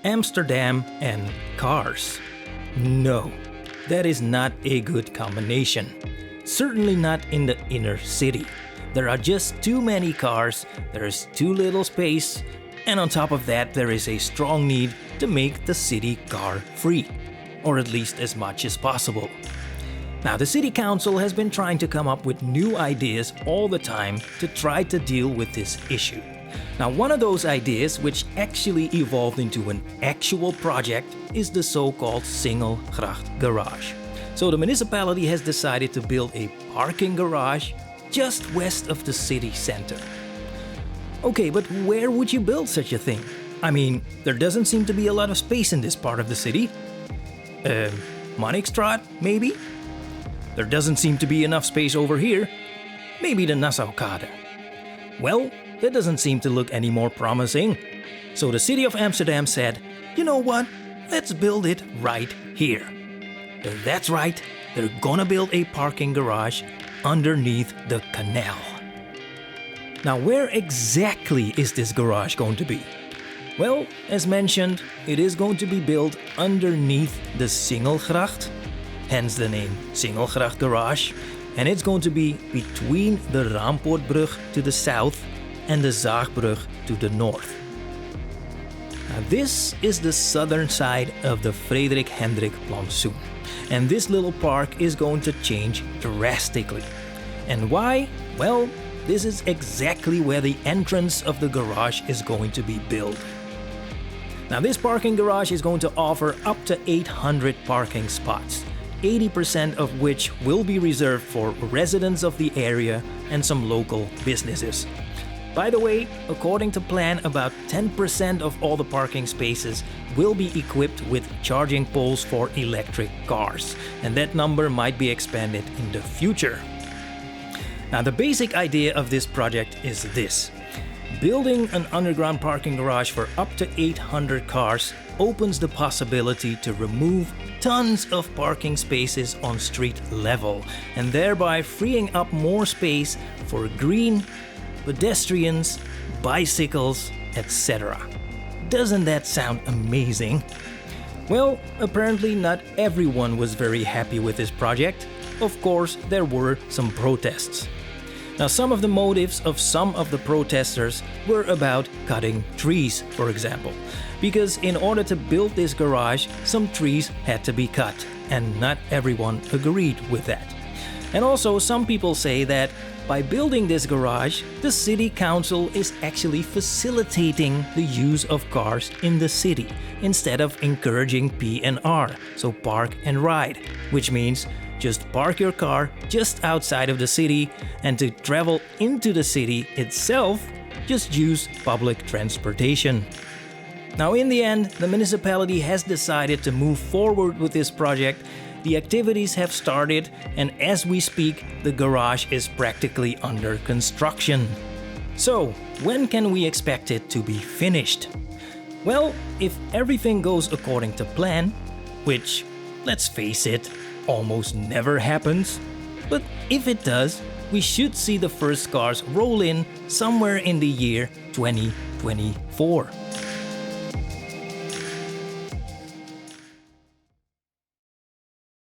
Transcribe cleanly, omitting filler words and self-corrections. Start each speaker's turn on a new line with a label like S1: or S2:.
S1: Amsterdam and cars. No, that is not a good combination. Certainly not in the inner city. There are just too many cars, there is too little space, and on top of that there is a strong need to make the city car free, or at least as much as possible. Now, the city council has been trying to come up with new ideas all the time to try to deal with this issue. Now, one of those ideas, which actually evolved into an actual project, is the so-called Singelgrachtgarage. So the municipality has decided to build a parking garage just west of the city center. Okay, but where would you build such a thing? I mean, there doesn't seem to be a lot of space in this part of the city. Monnikstraat, maybe? There doesn't seem to be enough space over here. Maybe the Nassaukade. Well, that doesn't seem to look any more promising. So the city of Amsterdam said, you know what? Let's build it right here. That's right, they're gonna build a parking garage underneath the canal. Now, where exactly is this garage going to be? Well, as mentioned, it is going to be built underneath the Singelgracht, hence the name Singelgrachtgarage, and it's going to be between the Raampoortbrug to the south and the Zaagbrug to the north. Now, this is the southern side of the Frederik Hendrik Plantsoen, and this little park is going to change drastically. And why? Well, this is exactly where the entrance of the garage is going to be built. Now, this parking garage is going to offer up to 800 parking spots, 80% of which will be reserved for residents of the area and some local businesses. By the way, according to plan, about 10% of all the parking spaces will be equipped with charging poles for electric cars, and that number might be expanded in the future. Now, the basic idea of this project is this. Building an underground parking garage for up to 800 cars opens the possibility to remove tons of parking spaces on street level, and thereby freeing up more space for green, pedestrians, bicycles, etc. Doesn't that sound amazing? Well, apparently not everyone was very happy with this project. Of course, there were some protests. Now, some of the motives of some of the protesters were about cutting trees, for example, because in order to build this garage, some trees had to be cut, and not everyone agreed with that. And also, some people say that by building this garage, the city council is actually facilitating the use of cars in the city instead of encouraging P&R, so park and ride, which means just park your car just outside of the city, and to travel into the city itself, just use public transportation. Now, in the end, the municipality has decided to move forward with this project. The activities have started, and as we speak, the garage is practically under construction. So, when can we expect it to be finished? Well, if everything goes according to plan, which, let's face it, almost never happens, but if it does, we should see the first cars roll in somewhere in the year 2024.